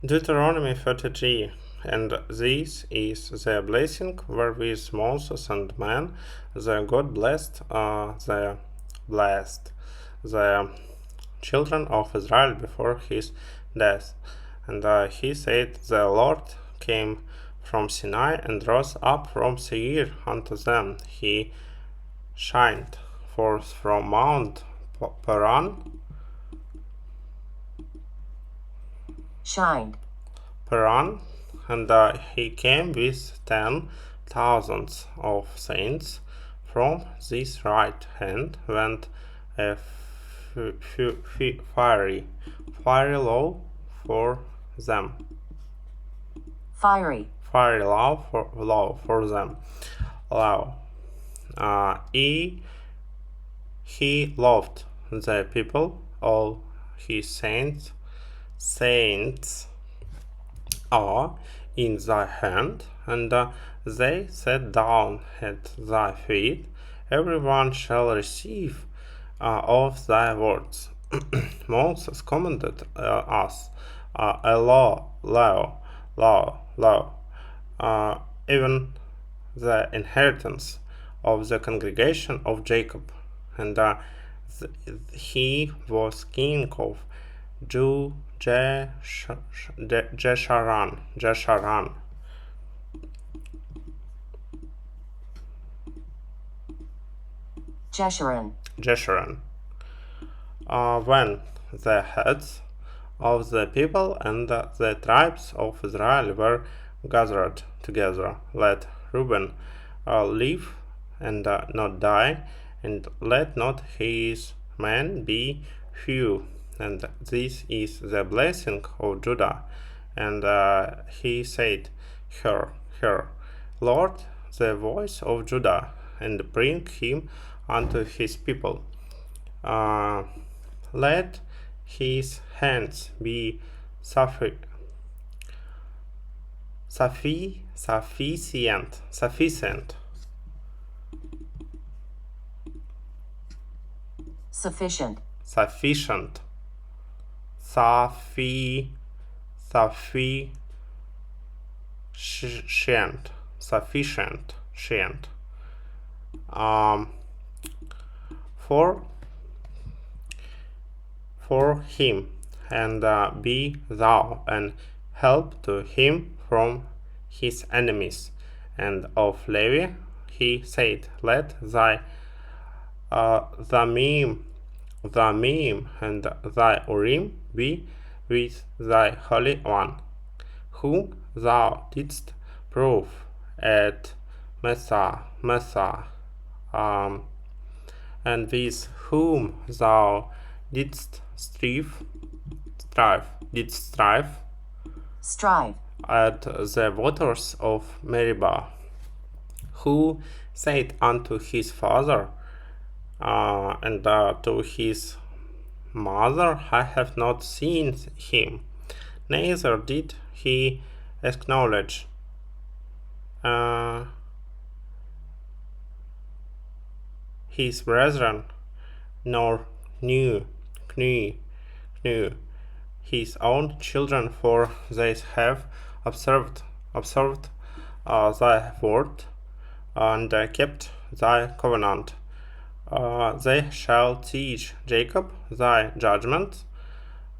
Deuteronomy 33. And this is the blessing wherewith Moses and man, the God blessed the children of Israel before his death. And he said, The Lord came from Sinai and rose up from Seir unto them. He shined forth from Mount Paran, and he came with 10,000 of saints. From this right hand went a fiery law for them. Fiery law for them. Law. He loved the people, all his saints are in thy hand, and they sat down at thy feet. Everyone shall receive of thy words. Moses commanded us a law, even the inheritance of the congregation of Jacob, and he was king of Jeshurun. When the heads of the people and the tribes of Israel were gathered together, let Reuben live and not die, and let not his men be few. And this is the blessing of Judah. And he said, Hear, Lord, the voice of Judah, and bring him unto his people. Let his hands be sufficient, for him, and be thou an help to him from his enemies. And of Levi he said, Let thy Thummim and thy Urim be with thy Holy One, whom thou didst prove at Massa, and with whom thou didst strive at the waters of Meribah, who said unto his father and to his mother, I have not seen him, neither did he acknowledge his brethren, nor knew his own children, for they have observed thy word and kept thy covenant. They shall teach Jacob thy judgments,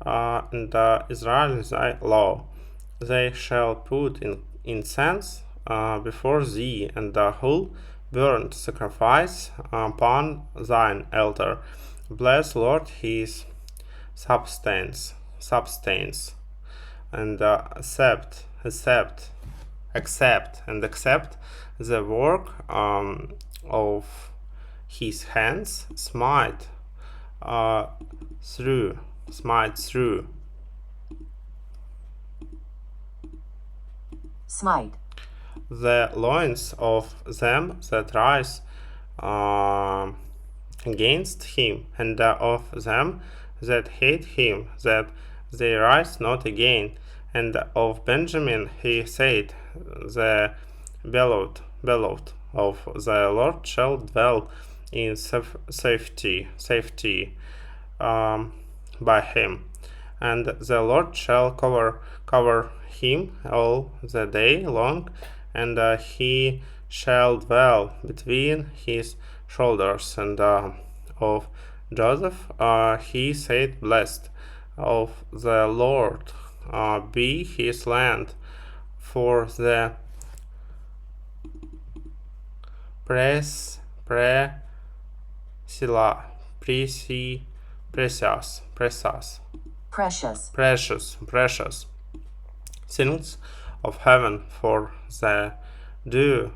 and Israel thy law. They shall put incense before thee, and the whole burnt sacrifice upon thine altar. Bless, Lord, his substance, and accept the work of his hands. Smite through the loins of them that rise against him, and of them that hate him, that they rise not again. And of Benjamin he said, The beloved of the Lord shall dwell in safety by him. And the Lord shall cover him all the day long, and he shall dwell between his shoulders. And of Joseph he said, Blessed of the Lord be his land, for the precious, precious things of heaven, for the dew,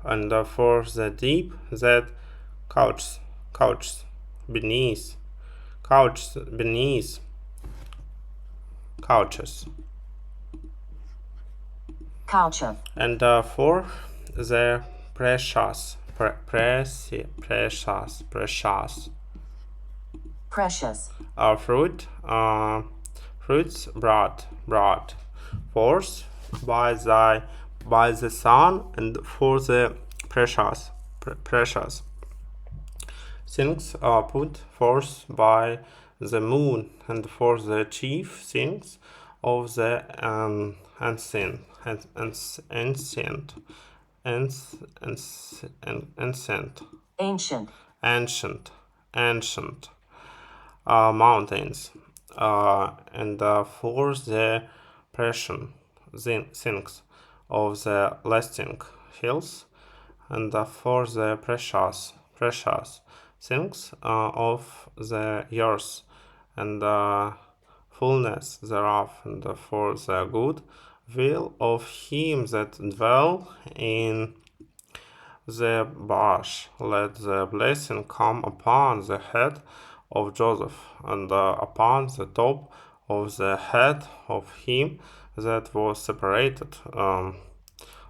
and for the deep that couches beneath, couches beneath couches, and for the precious, fruit, fruits brought forth by the sun, and for the precious things put forth by the moon, and for the chief things of the ancient mountains, and for the precious things of the lasting hills, and for the precious things of the earth, and fullness thereof, and for the good will of him that dwell in the bush. Let the blessing come upon the head of Joseph, and upon the top of the head of him that was separated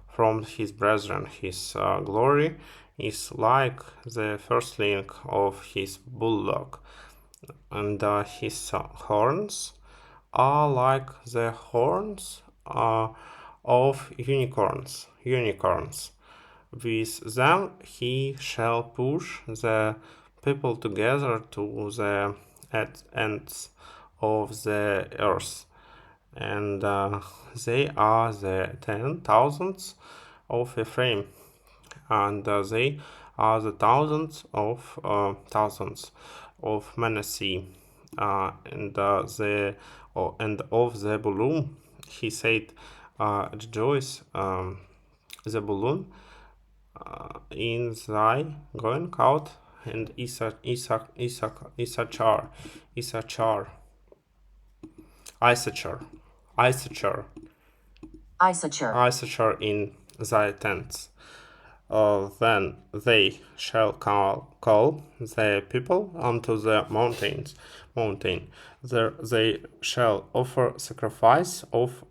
from his brethren. His glory is like the firstling of his bullock, and his horns are like the horns of unicorns. With them he shall push the people together to the ends of the earth, and they are the 10,000s of Ephraim, and they are the thousands of Manasseh, and of Zebulun. He said, rejoice, Zebulun, in thy going out, and Issachar in thy tents. Then they shall call the people unto the mountain. There they shall offer sacrifice of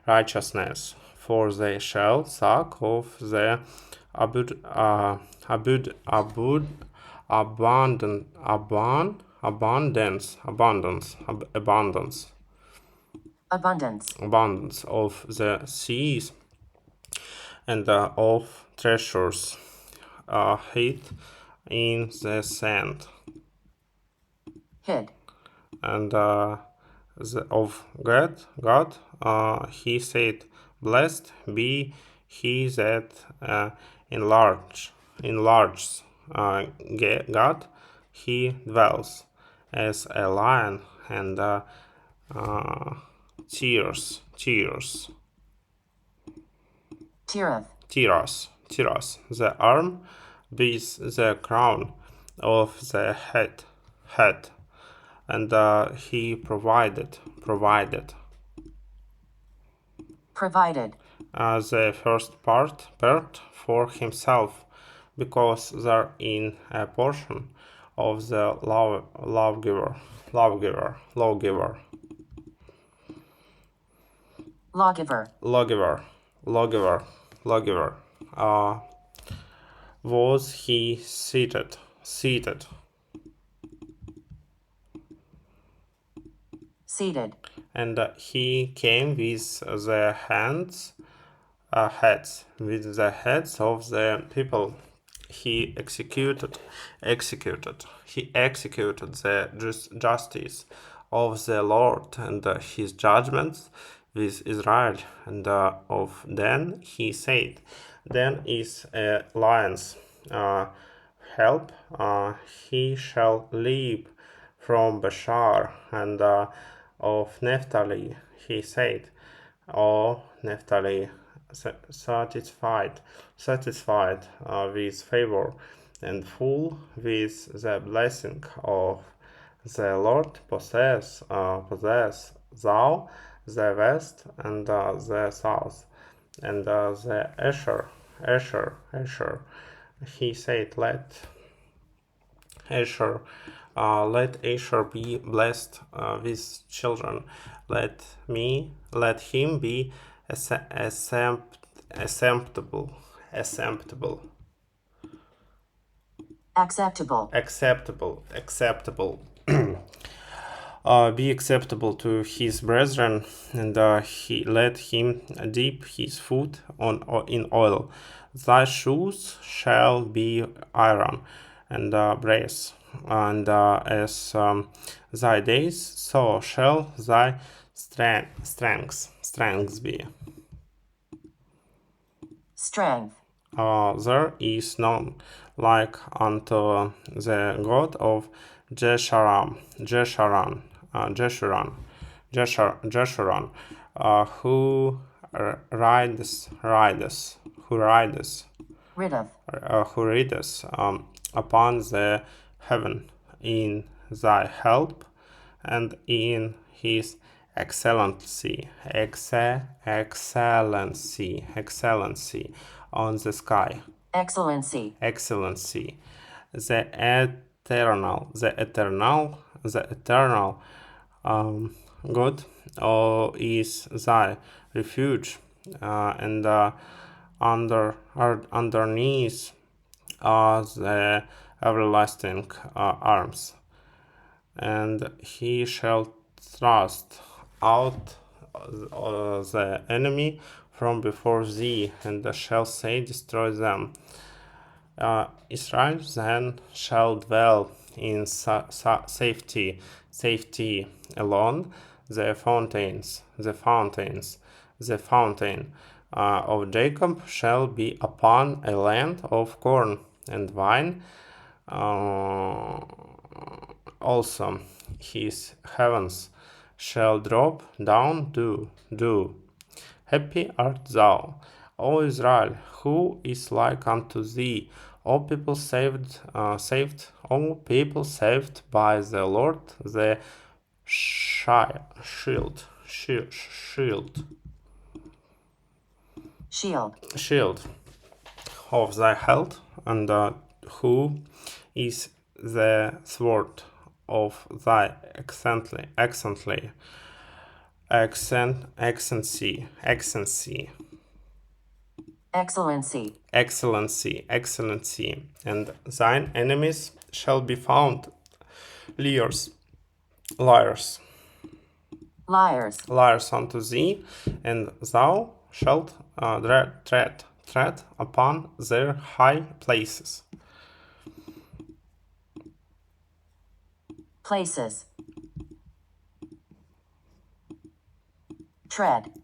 righteousness, for they shall suck of the abundance of the seas, and of treasures hid in the sand, and of God he said, Blessed be he that enlarges God, he dwells as a lion, and tears, the arm beats the crown of the head, and he provided the first part for himself, because there in a portion of the lawgiver was he seated, and he came with the heads of the people. He executed the justice of the Lord and his judgments with Israel. And of then he said, then is a lion's help, he shall leap from Bashar, and of Naphtali he said, O Naphtali, satisfied with favor, and full with the blessing of the Lord, possess thou the west and the south, and the Asher. He said, Asher, let Asher be blessed with children. Let him be acceptable, acceptable, be acceptable to his brethren, and he let him dip his foot in oil. Thy shoes shall be iron and brass, and as thy days, so shall thy strength be. There is none like unto the God of Jeshurun, who rideth upon the heaven in thy help, and in his excellency on the sky. Excellency. The eternal God is thy refuge, and underneath the everlasting arms. And he shall thrust out the enemy from before thee, and shall say, destroy them. Israel then shall dwell in safety alone. The fountain of Jacob shall be upon a land of corn and wine. Also his heavens shall drop down dew. Happy art thou, O Israel, who is like unto thee, O people saved, O people saved by the Lord, the shield of thy health, and who is the sword of thy excellency, and thine enemies shall be found liars unto thee, and thou shalt tread upon their high places. Tread.